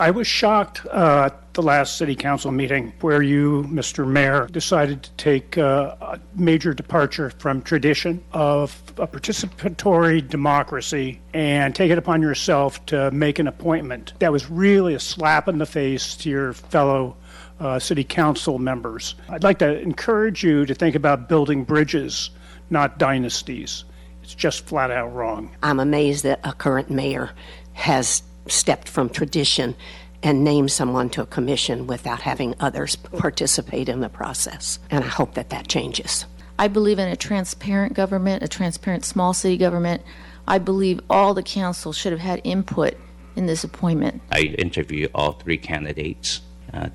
I was shocked at the last city council meeting where you, Mr. Mayor, decided to take a major departure from tradition of a participatory democracy and take it upon yourself to make an appointment. That was really a slap in the face to your fellow city council members. I'd like to encourage you to think about building bridges, not dynasties. It's just flat out wrong. I'm amazed that a current mayor has stepped from tradition and named someone to a commission without having others participate in the process. And I hope that that changes. I believe in a transparent government, a transparent small city government. I believe all the council should have had input in this appointment. I interviewed all three candidates,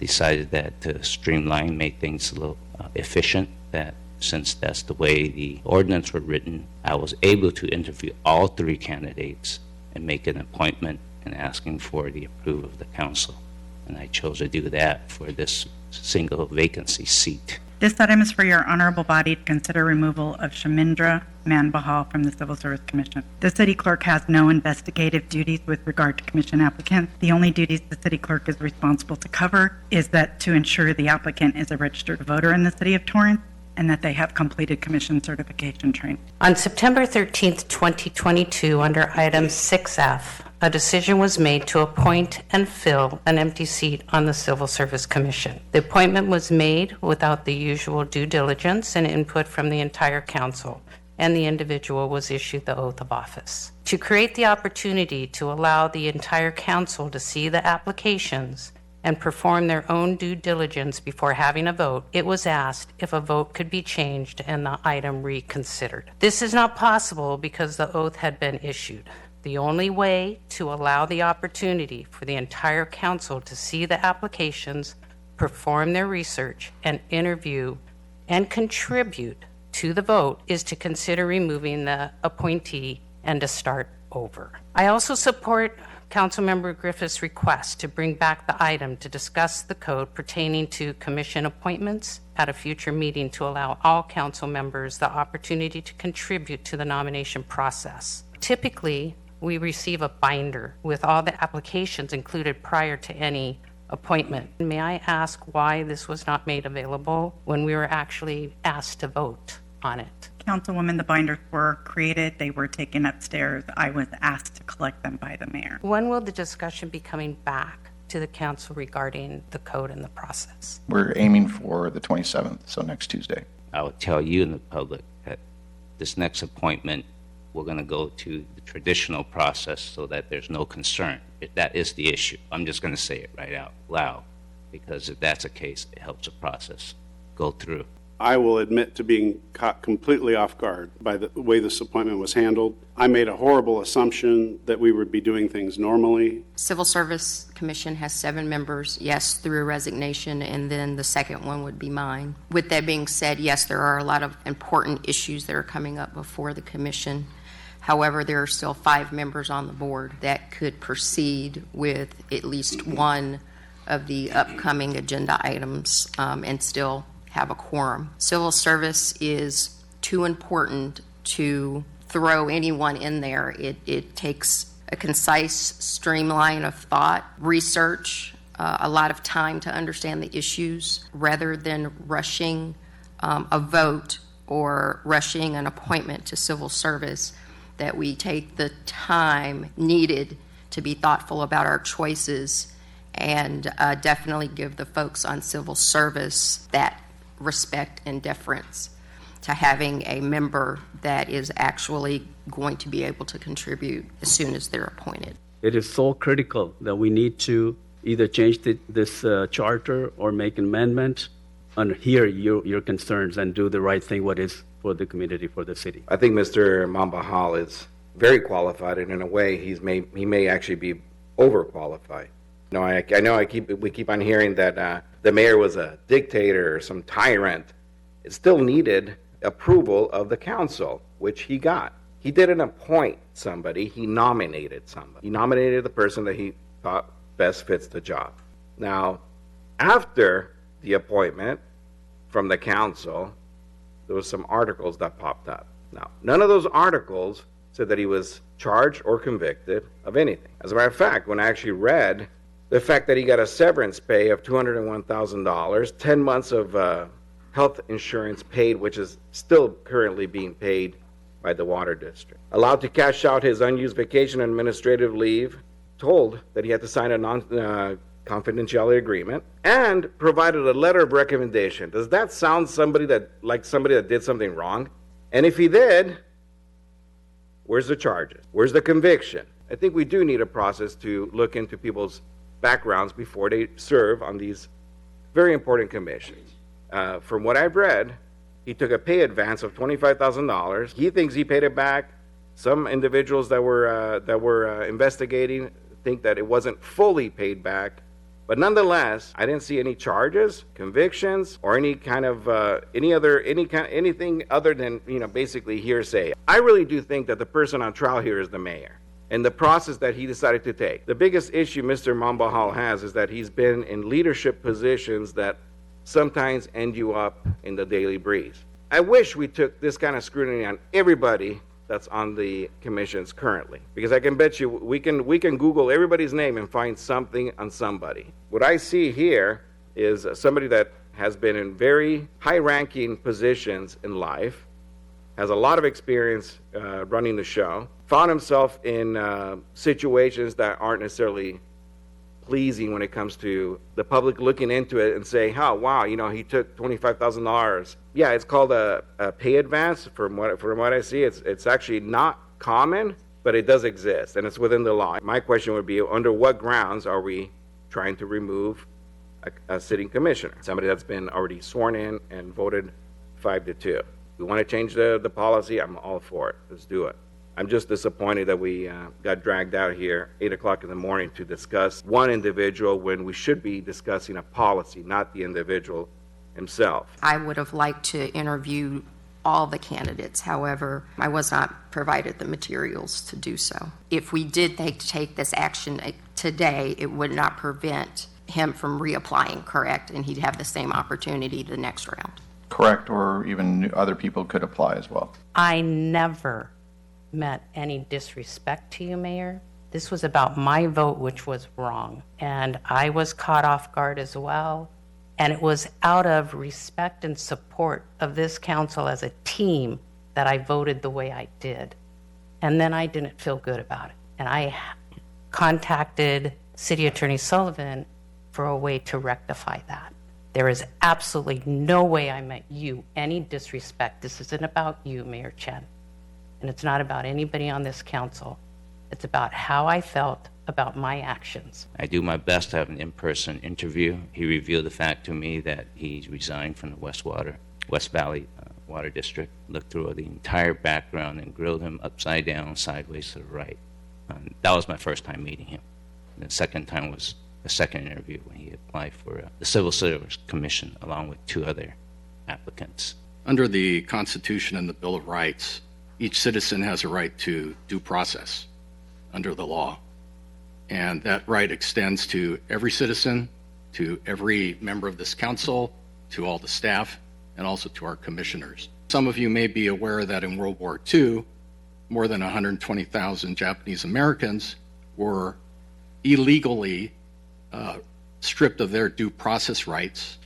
decided that to streamline, make things a little efficient, that since that's the way the ordinance were written, I was able to interview all three candidates and make an appointment and asking for the approval of the council. And I chose to do that for this single vacancy seat. This item is for your honorable body to consider removal of Shamindra Manbahal from the Civil Service Commission. The city clerk has no investigative duties with regard to commission applicants. The only duties the city clerk is responsible to cover is that to ensure the applicant is a registered voter in the city of Torrance and that they have completed commission certification training. On September 13th, 2022, under item 6F, a decision was made to appoint and fill an empty seat on the Civil Service Commission. The appointment was made without the usual due diligence and input from the entire council, and the individual was issued the oath of office. To create the opportunity to allow the entire council to see the applications and perform their own due diligence before having a vote, it was asked if a vote could be changed and the item reconsidered. This is not possible because the oath had been issued. The only way to allow the opportunity for the entire council to see the applications, perform their research, and interview and contribute to the vote is to consider removing the appointee and to start over. I also support Councilmember Griffith's request to bring back the item to discuss the code pertaining to commission appointments at a future meeting to allow all council members the opportunity to contribute to the nomination process. Typically, we receive a binder with all the applications included prior to any appointment. May I ask why this was not made available when we were actually asked to vote on it? Councilwoman, the binders were created. They were taken upstairs. I was asked to collect them by the mayor. When will the discussion be coming back to the council regarding the code and the process? We're aiming for the 27th, so next Tuesday. I will tell you and the public that this next appointment, we're going to go to the traditional process so that there's no concern. That is the issue. I'm just going to say it right out loud, because if that's the case, it helps the process go through. I will admit to being caught completely off guard by the way this appointment was handled. I made a horrible assumption that we would be doing things normally. Civil Service Commission has 7 members, yes, through resignation, and then the second one would be mine. With that being said, yes, there are a lot of important issues that are coming up before the commission. However, there are still 5 members on the board that could proceed with at least one of the upcoming agenda items and still have a quorum. Civil service is too important to throw anyone in there. It takes a concise streamline of thought, research, a lot of time to understand the issues rather than rushing a vote or rushing an appointment to civil service, that we take the time needed to be thoughtful about our choices and definitely give the folks on civil service that respect and deference to having a member that is actually going to be able to contribute as soon as they're appointed. It is so critical that we need to either change this charter or make an amendment and hear your concerns and do the right thing, what is for the community, for the city. I think Mr. Manbahal is very qualified, and in a way, he may actually be overqualified. No, I know we keep on hearing that the mayor was a dictator or some tyrant. It still needed approval of the council, which he got. He didn't appoint somebody, he nominated somebody. He nominated the person that he thought best fits the job. Now, after the appointment from the council, there was some articles that popped up. Now, none of those articles said that he was charged or convicted of anything. As a matter of fact, when I actually read the fact that he got a severance pay of $201,000, 10 months of health insurance paid, which is still currently being paid by the water district. Allowed to cash out his unused vacation and administrative leave, told that he had to sign a confidentiality agreement, and provided a letter of recommendation. Does that sound like somebody that did something wrong? And if he did, where's the charges? Where's the conviction? I think we do need a process to look into people's backgrounds before they serve on these very important commissions. From what I've read, he took a pay advance of $25,000. He thinks he paid it back. Some individuals that were investigating think that it wasn't fully paid back. But nonetheless, I didn't see any charges, convictions, or any kind of anything other than basically hearsay. I really do think that the person on trial here is the mayor and the process that he decided to take. The biggest issue Mr. Manbahal has is that he's been in leadership positions that sometimes end you up in the daily breeze. I wish we took this kind of scrutiny on everybody that's on the commissions currently, because I can bet you we can Google everybody's name and find something on somebody. What I see here is somebody that has been in very high-ranking positions in life, has a lot of experience running the show, found himself in situations that aren't necessarily pleasing when it comes to the public looking into it and saying, "Oh, wow, he took $25,000." Yeah, it's called a pay advance. From what I see, it's actually not common, but it does exist, and it's within the law. My question would be, under what grounds are we trying to remove a sitting commissioner, somebody that's been already sworn in and voted 5-2? We want to change the policy. I'm all for it. Let's do it. I'm just disappointed that we got dragged out here 8 o'clock in the morning to discuss one individual when we should be discussing a policy, not the individual himself. I would have liked to interview all the candidates. However, I was not provided the materials to do so. If we did take this action today, it would not prevent him from reapplying, correct? And he'd have the same opportunity the next round. Correct, or even other people could apply as well. I never meant any disrespect to you, Mayor. This was about my vote, which was wrong. And I was caught off guard as well. And it was out of respect and support of this council as a team that I voted the way I did. And then I didn't feel good about it. And I contacted City Attorney Sullivan for a way to rectify that. There is absolutely no way I meant you any disrespect. This isn't about you, Mayor Chen. And it's not about anybody on this council. It's about how I felt about my actions. I do my best to have an in-person interview. He revealed the fact to me that he resigned from the West Valley Water District, looked through the entire background and grilled him upside down, sideways to the right. That was my first time meeting him. And the second time was the second interview when he applied for the Civil Service Commission along with 2 other applicants. Under the Constitution and the Bill of Rights, each citizen has a right to due process under the law. And that right extends to every citizen, to every member of this council, to all the staff, and also to our commissioners. Some of you may be aware that in World War II, more than 120,000 Japanese Americans were illegally stripped of their due process rights.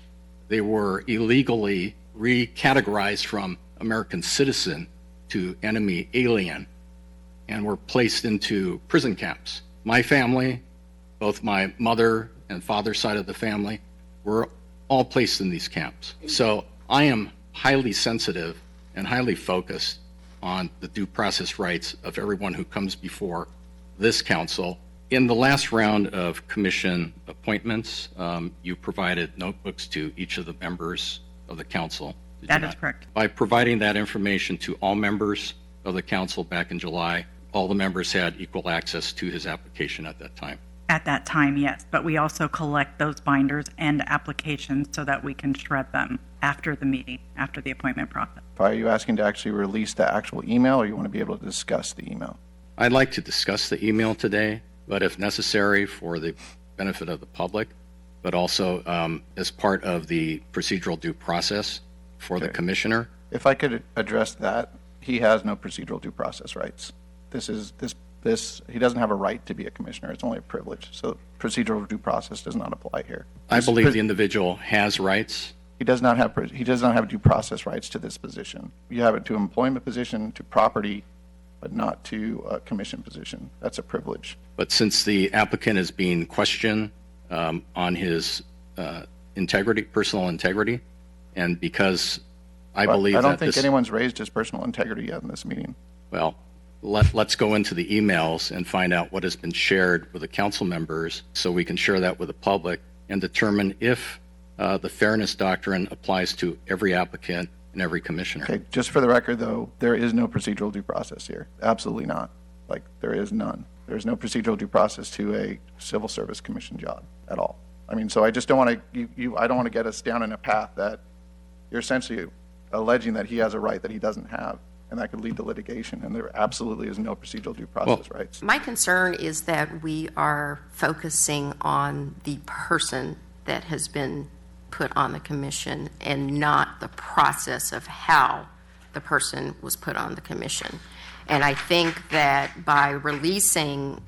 They were illegally recategorized from American citizen to enemy alien and were placed into prison camps. My family, both my mother and father's side of the family, were all placed in these camps. So I am highly sensitive and highly focused on the due process rights of everyone who comes before this council. In the last round of commission appointments, you provided notebooks to each of the members of the council. That is correct. By providing that information to all members of the council back in July, all the members had equal access to his application at that time. At that time, yes, but we also collect those binders and applications so that we can shred them after the meeting, after the appointment process. Are you asking to actually release the actual email, or you want to be able to discuss the email? I'd like to discuss the email today, but if necessary for the benefit of the public, but also as part of the procedural due process for the commissioner. If I could address that, he has no procedural due process rights. This he doesn't have a right to be a commissioner. It's only a privilege. So procedural due process does not apply here. I believe the individual has rights. He does not have due process rights to this position. You have it to employment position, to property, but not to a commission position. That's a privilege. But since the applicant is being questioned on his integrity, personal integrity, and because I believe that I don't think anyone's raised his personal integrity yet in this meeting. Well, let's go into the emails and find out what has been shared with the council members so we can share that with the public and determine if the fairness doctrine applies to every applicant and every commissioner. Okay, just for the record, though, there is no procedural due process here. Absolutely not. Like, there is none. There's no procedural due process to a civil service commission job at all. I mean, so I just don't want to, I don't want to get us down in a path that you're essentially alleging that he has a right that he doesn't have, and that could lead to litigation, and there absolutely is no procedural due process rights. My concern is that we are focusing on the person that has been put on the commission and not the process of how the person was put on the commission. And I think that by releasing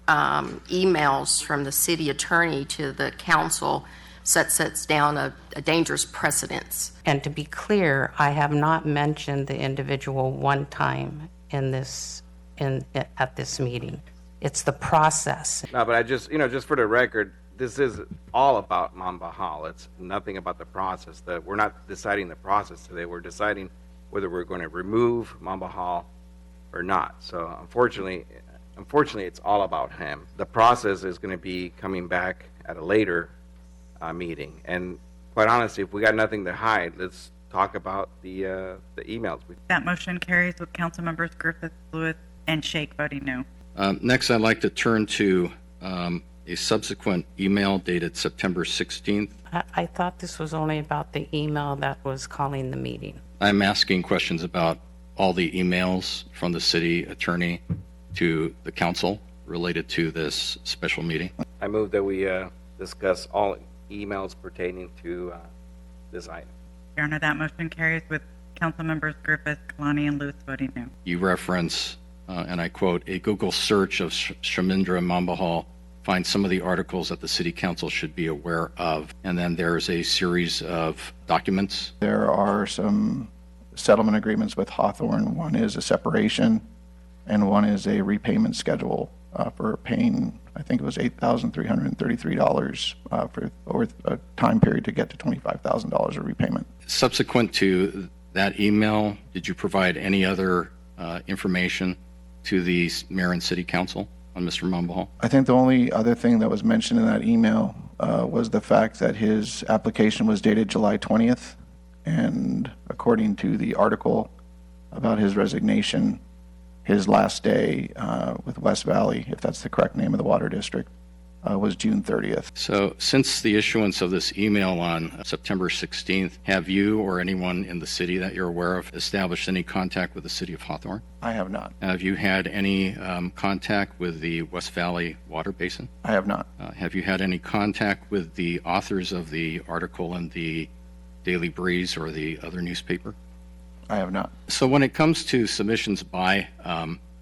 emails from the city attorney to the council sets down a dangerous precedence. And to be clear, I have not mentioned the individual one time at this meeting. It's the process. No, but I just, just for the record, this is all about Manbahal. It's nothing about the process. We're not deciding the process today. We're deciding whether we're going to remove Manbahal or not. So unfortunately, it's all about him. The process is going to be coming back at a later meeting. And quite honestly, if we got nothing to hide, let's talk about the emails. That motion carries with council members Griffith, Lewis, and Shake voting no. Next, I'd like to turn to a subsequent email dated September 16th. I thought this was only about the email that was calling the meeting. I'm asking questions about all the emails from the city attorney to the council related to this special meeting. I move that we discuss all emails pertaining to this item. Your Honor, that motion carries with council members Griffith, Kalani, and Lewis voting no. You reference, and I quote, a Google search of Shamindra Manbahal finds some of the articles that the city council should be aware of. And then there's a series of documents. There are some settlement agreements with Hawthorne. One is a separation, and one is a repayment schedule for paying, I think it was $8,333 for over a time period to get to $25,000 of repayment. Subsequent to that email, did you provide any other information to the mayor and city council on Mr. Manbahal? I think the only other thing that was mentioned in that email was the fact that his application was dated July 20th, and according to the article about his resignation, his last day with West Valley, if that's the correct name of the water district, was June 30th. So since the issuance of this email on September 16th, have you or anyone in the city that you're aware of established any contact with the city of Hawthorne? I have not. Have you had any contact with the West Valley water basin? I have not. Have you had any contact with the authors of the article in the Daily Breeze or the other newspaper? I have not. So when it comes to submissions by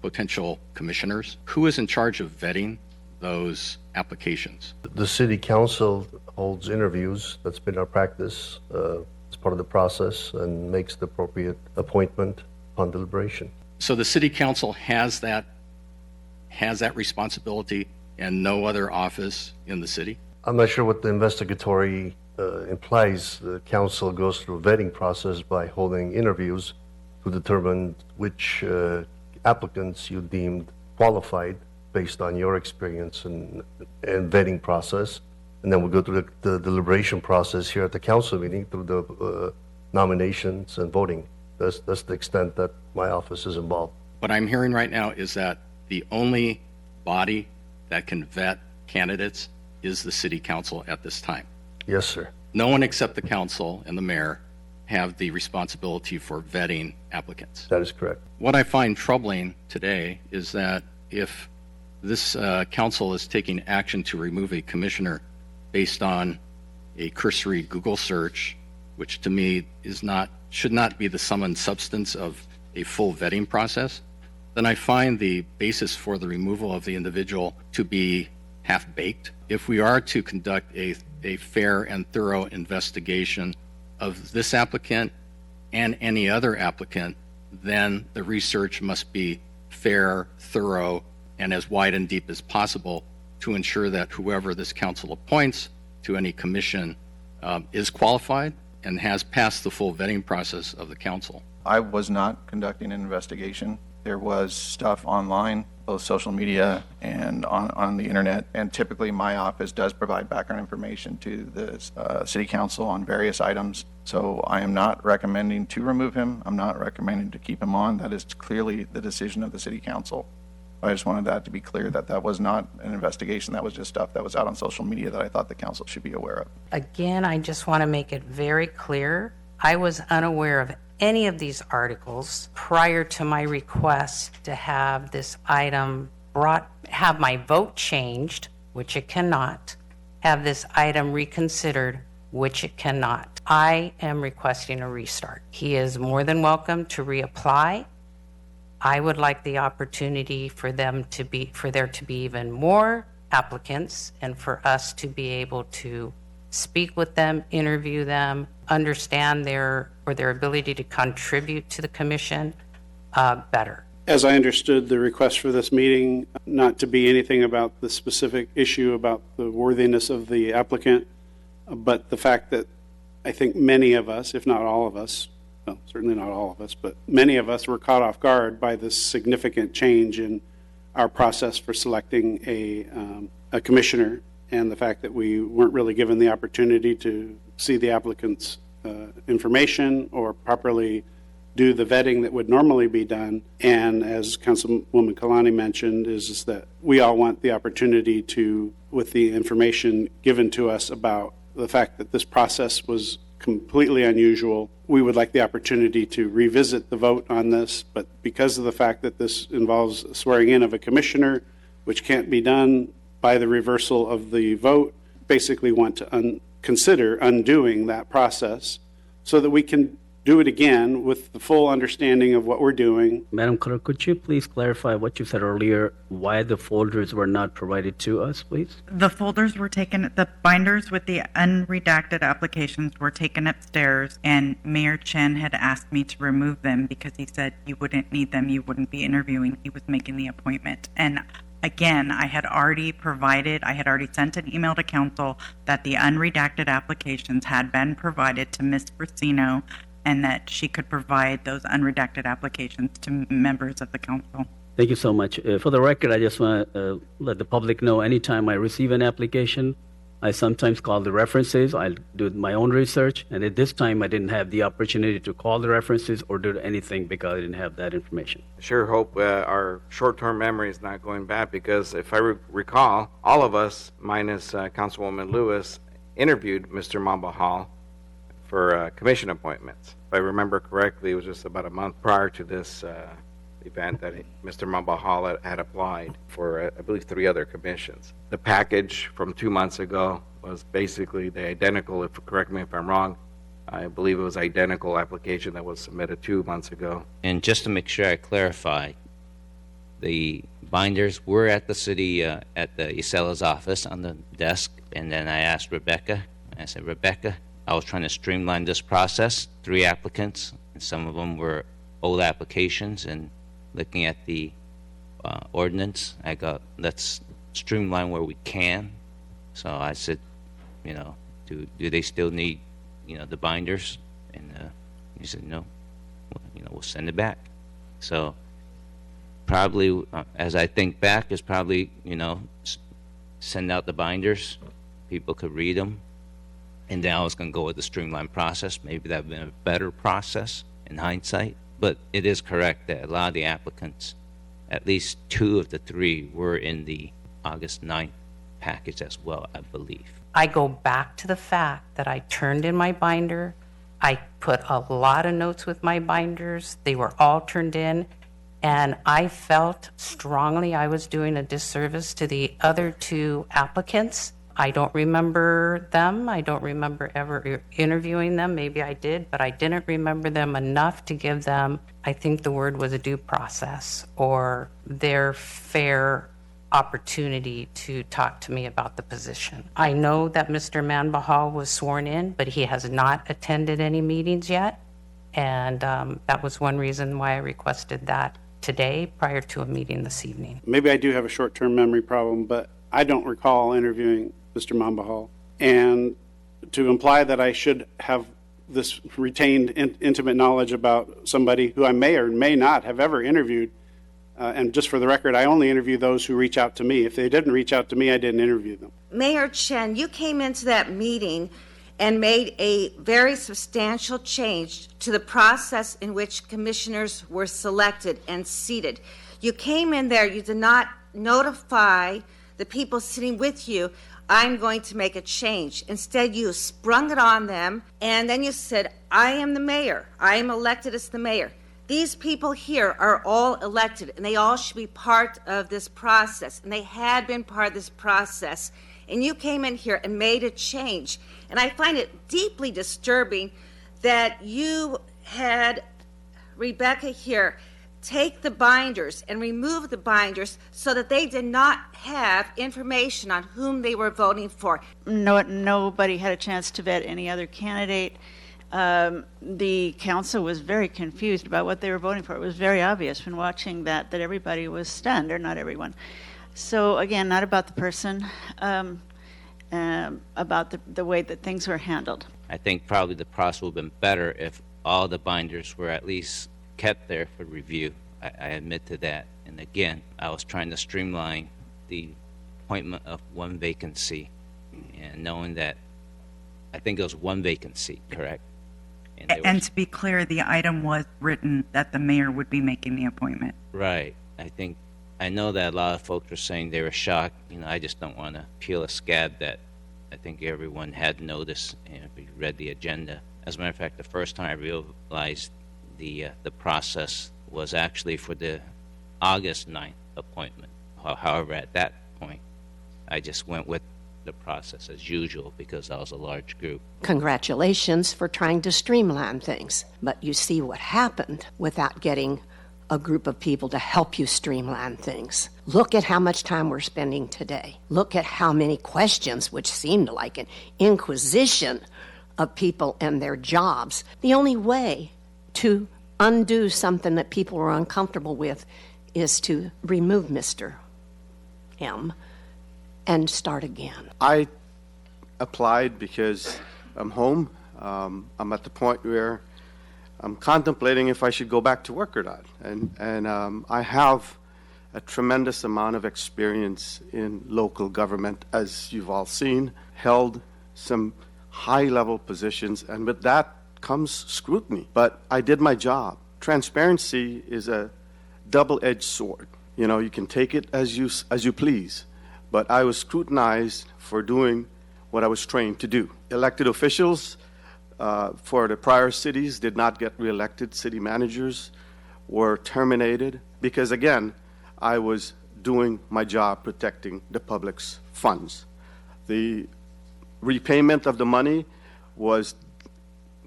potential commissioners, who is in charge of vetting those applications? The city council holds interviews. That's been our practice as part of the process, and makes the appropriate appointment upon deliberation. So the city council has that responsibility and no other office in the city? I'm not sure what the investigatory implies. The council goes through a vetting process by holding interviews to determine which applicants you deemed qualified based on your experience and vetting process. And then we go through the deliberation process here at the council meeting through the nominations and voting. That's the extent that my office is involved. What I'm hearing right now is that the only body that can vet candidates is the city council at this time. Yes, sir. No one except the council and the mayor have the responsibility for vetting applicants. That is correct. What I find troubling today is that if this council is taking action to remove a commissioner based on a cursory Google search, which to me should not be the sum and substance of a full vetting process, then I find the basis for the removal of the individual to be half-baked. If we are to conduct a fair and thorough investigation of this applicant and any other applicant, then the research must be fair, thorough, and as wide and deep as possible to ensure that whoever this council appoints to any commission is qualified and has passed the full vetting process of the council. I was not conducting an investigation. There was stuff online, both social media and on the internet, and typically my office does provide background information to the city council on various items. So I am not recommending to remove him. I'm not recommending to keep him on. That is clearly the decision of the city council. I just wanted that to be clear, that that was not an investigation. That was just stuff that was out on social media that I thought the council should be aware of. Again, I just want to make it very clear. I was unaware of any of these articles prior to my request to have this item have my vote changed, which it cannot, have this item reconsidered, which it cannot. I am requesting a restart. He is more than welcome to reapply. I would like the opportunity for there to be even more applicants and for us to be able to speak with them, interview them, understand their ability to contribute to the commission better. As I understood the request for this meeting, not to be anything about the specific issue about the worthiness of the applicant, but the fact that I think many of us, if not all of us, well, certainly not all of us, but many of us were caught off guard by this significant change in our process for selecting a commissioner, and the fact that we weren't really given the opportunity to see the applicant's information or properly do the vetting that would normally be done. And as Councilwoman Kalani mentioned, is that we all want the opportunity to, with the information given to us about the fact that this process was completely unusual, we would like the opportunity to revisit the vote on this. But because of the fact that this involves swearing in of a commissioner, which can't be done by the reversal of the vote, basically want to consider undoing that process so that we can do it again with the full understanding of what we're doing. Madam Clerk, could you please clarify what you said earlier, why the folders were not provided to us, please? The folders were taken, the binders with the unredacted applications were taken upstairs, and Mayor Chen had asked me to remove them because he said you wouldn't need them, you wouldn't be interviewing, he was making the appointment. And again, I had already sent an email to council that the unredacted applications had been provided to Ms. Brasino, and that she could provide those unredacted applications to members of the council. Thank you so much. For the record, I just want to let the public know anytime I receive an application, I sometimes call the references. I do my own research, and at this time, I didn't have the opportunity to call the references or do anything because I didn't have that information. I sure hope our short-term memory is not going bad, because if I recall, all of us, minus Councilwoman Lewis, interviewed Mr. Manbahal for commission appointments. If I remember correctly, it was just about a month prior to this event that Mr. Manbahal had applied for, I believe, 3 other commissions. The package from 2 months ago was basically the identical, correct me if I'm wrong, I believe it was identical application that was submitted 2 months ago. And just to make sure I clarify, the binders were at the city, at the Isela's office on the desk, and then I asked Rebecca, I said, Rebecca, I was trying to streamline this process, 3 applicants, and some of them were old applications, and looking at the ordinance, I got, let's streamline where we can. So I said, do they still need, the binders? And he said, no, we'll send it back. So probably, as I think back, is probably, send out the binders, people could read them, and then I was going to go with the streamlined process. Maybe that would have been a better process in hindsight. But it is correct that a lot of the applicants, at least 2 of the 3, were in the August 9th package as well, I believe. I go back to the fact that I turned in my binder. I put a lot of notes with my binders. They were all turned in. And I felt strongly I was doing a disservice to the other 2 applicants. I don't remember them. I don't remember ever interviewing them. Maybe I did, but I didn't remember them enough to give them, I think the word was a due process or their fair opportunity to talk to me about the position. I know that Mr. Manbahal was sworn in, but he has not attended any meetings yet. And that was one reason why I requested that today prior to a meeting this evening. Maybe I do have a short-term memory problem, but I don't recall interviewing Mr. Manbahal. And to imply that I should have this retained intimate knowledge about somebody who I may or may not have ever interviewed, and just for the record, I only interview those who reach out to me. If they didn't reach out to me, I didn't interview them. Mayor Chen, you came into that meeting and made a very substantial change to the process in which commissioners were selected and seated. You came in there, you did not notify the people sitting with you, I'm going to make a change. Instead, you sprung it on them, and then you said, I am the mayor. I am elected as the mayor. These people here are all elected, and they all should be part of this process, and they had been part of this process. And you came in here and made a change. And I find it deeply disturbing that you had Rebecca here take the binders and remove the binders so that they did not have information on whom they were voting for. Nobody had a chance to vet any other candidate. The council was very confused about what they were voting for. It was very obvious when watching that everybody was stunned, or not everyone. So again, not about the person, about the way that things were handled. I think probably the process would have been better if all the binders were at least kept there for review. I admit to that. And again, I was trying to streamline the appointment of one vacancy, and knowing that I think it was one vacancy, correct? And to be clear, the item was written that the mayor would be making the appointment. Right. I know that a lot of folks were saying they were shocked. I just don't want to peel a scab that I think everyone had noticed and if you read the agenda. As a matter of fact, the first time I realized the process was actually for the August 9th appointment. However, at that point, I just went with the process as usual because that was a large group. Congratulations for trying to streamline things. But you see what happened without getting a group of people to help you streamline things. Look at how much time we're spending today. Look at how many questions, which seemed like an inquisition of people and their jobs. The only way to undo something that people were uncomfortable with is to remove Mr. M and start again. I applied because I'm home. I'm at the point where I'm contemplating if I should go back to work or not. And I have a tremendous amount of experience in local government, as you've all seen, held some high-level positions, and with that comes scrutiny. But I did my job. Transparency is a double-edged sword. You can take it as you please. But I was scrutinized for doing what I was trained to do. Elected officials for the prior cities did not get reelected. City managers were terminated because, again, I was doing my job protecting the public's funds. The repayment of the money was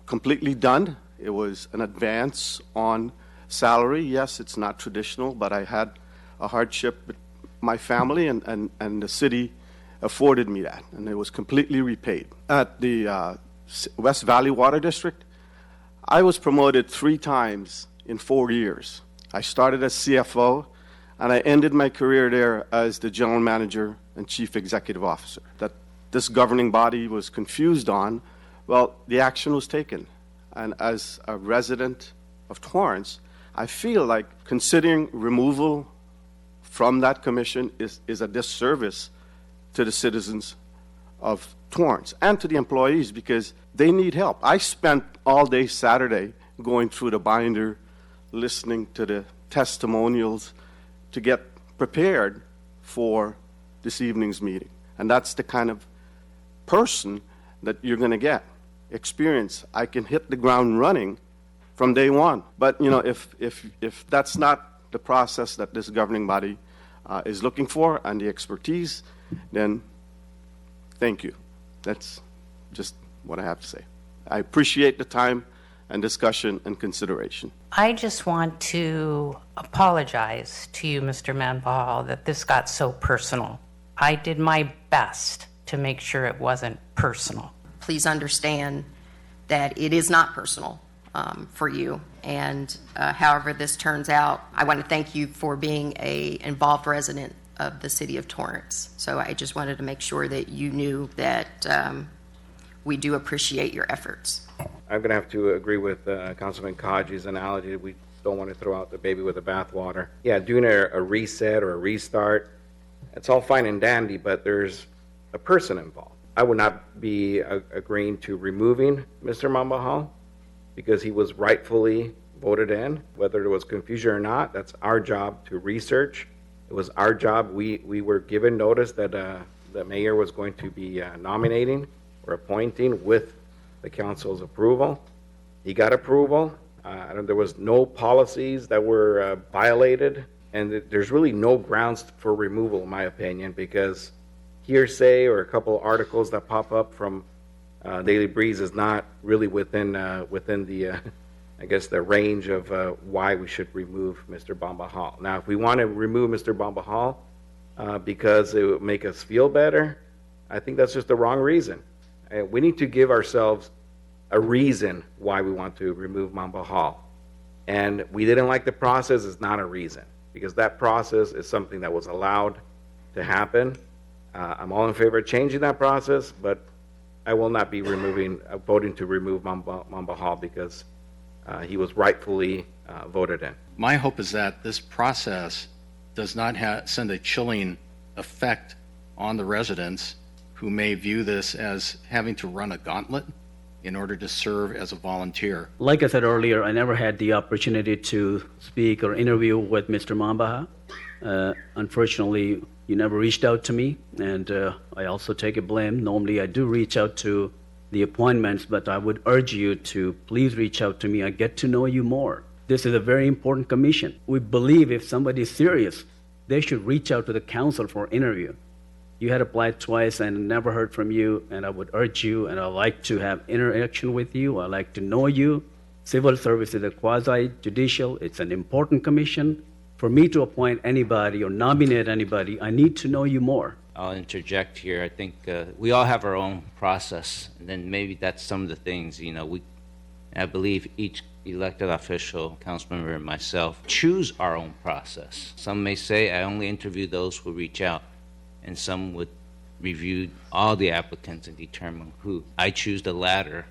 completely done. It was an advance on salary. Yes, it's not traditional, but I had a hardship with my family, and the city afforded me that, and it was completely repaid. At the West Valley Water District, I was promoted 3 times in 4 years. I started as CFO, and I ended my career there as the general manager and chief executive officer. That this governing body was confused on, well, the action was taken. And as a resident of Torrance, I feel like considering removal from that commission is a disservice to the citizens of Torrance and to the employees because they need help. I spent all day Saturday going through the binder, listening to the testimonials to get prepared for this evening's meeting. And that's the kind of person that you're going to get. Experience. I can hit the ground running from day one. But, if that's not the process that this governing body is looking for and the expertise, then Thank you. That's just what I have to say. I appreciate the time and discussion and consideration. I just want to apologize to you, Mr. Manbahal, that this got so personal. I did my best to make sure it wasn't personal. Please understand that it is not personal for you. And however this turns out, I want to thank you for being an involved resident of the city of Torrance. So I just wanted to make sure that you knew that we do appreciate your efforts. I'm going to have to agree with Councilman Kaji's analogy. We don't want to throw out the baby with the bathwater. Yeah, doing a reset or a restart, it's all fine and dandy, but there's a person involved. I would not be agreeing to removing Mr. Manbahal because he was rightfully voted in. Whether there was confusion or not, that's our job to research. It was our job. We were given notice that the mayor was going to be nominating or appointing with the council's approval. He got approval. There was no policies that were violated, and there's really no grounds for removal, in my opinion, because hearsay or a couple articles that pop up from Daily Breeze is not really within the I guess the range of why we should remove Mr. Manbahal. Now, if we want to remove Mr. Manbahal because it would make us feel better, I think that's just the wrong reason. We need to give ourselves a reason why we want to remove Manbahal. And we didn't like the process is not a reason, because that process is something that was allowed to happen. I'm all in favor of changing that process, but I will not be voting to remove Manbahal because he was rightfully voted in. My hope is that this process does not send a chilling effect on the residents who may view this as having to run a gauntlet in order to serve as a volunteer. Like I said earlier, I never had the opportunity to speak or interview with Mr. Manbahal. Unfortunately, you never reached out to me, and I also take a blame. Normally, I do reach out to the appointments, but I would urge you to please reach out to me. I get to know you more. This is a very important commission. We believe if somebody is serious, they should reach out to the council for interview. You had applied twice and never heard from you, and I would urge you, and I'd like to have interaction with you. I'd like to know you. Civil service is a quasi-judicial. It's an important commission. For me to appoint anybody or nominate anybody, I need to know you more. I'll interject here. I think we all have our own process, and then maybe that's some of the things, I believe each elected official, council member, and myself choose our own process. Some may say I only interview those who reach out, and some would review all the applicants and determine who. I choose the latter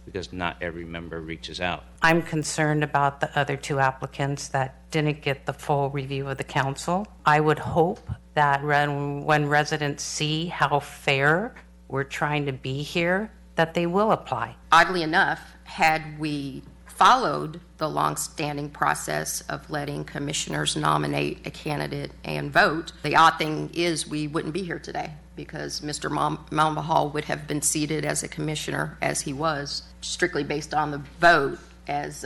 because not every member reaches out. I'm concerned about the other two applicants that didn't get the full review of the council. I would hope that when residents see how fair we're trying to be here, that they will apply. Oddly enough, had we followed the long-standing process of letting commissioners nominate a candidate and vote, the odd thing is we wouldn't be here today because Mr. Manbahal would have been seated as a commissioner as he was, strictly based on the vote, as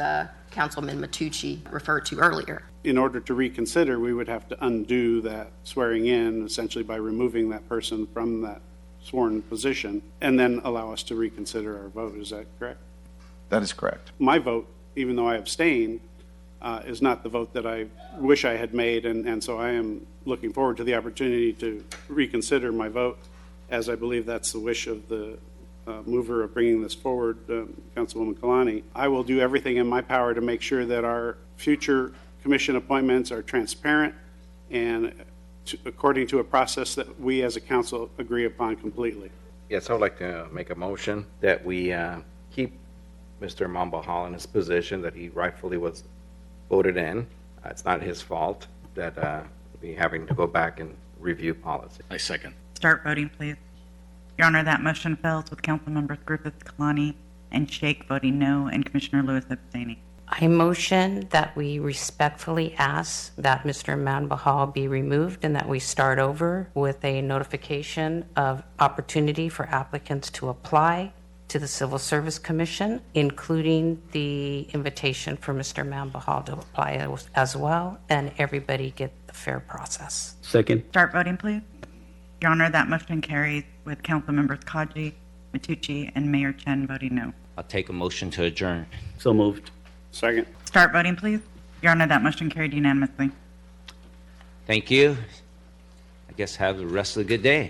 Councilman Matucci referred to earlier. In order to reconsider, we would have to undo that swearing in, essentially by removing that person from that sworn position, and then allow us to reconsider our vote. Is that correct? That is correct. My vote, even though I abstain, is not the vote that I wish I had made, and so I am looking forward to the opportunity to reconsider my vote, as I believe that's the wish of the mover of bringing this forward, Councilwoman Kalani. I will do everything in my power to make sure that our future commission appointments are transparent and according to a process that we as a council agree upon completely. Yes, I would like to make a motion that we keep Mr. Manbahal in his position that he rightfully was voted in. It's not his fault that we having to go back and review policy. I second. Start voting, please. Your Honor, that motion fails with Councilmembers Griffith, Kalani, and Shake voting no, and Commissioner Lewis abstaining. I motion that we respectfully ask that Mr. Manbahal be removed and that we start over with a notification of opportunity for applicants to apply to the Civil Service Commission, including the invitation for Mr. Manbahal to apply as well, and everybody get the fair process. Second. Start voting, please. Your Honor, that motion carries with Council Members Kaji, Matucci, and Mayor Chen voting no. I'll take a motion to adjourn. So moved. Second. Start voting, please. Your Honor, that motion carried unanimously. Thank you. I guess have the rest of the good day.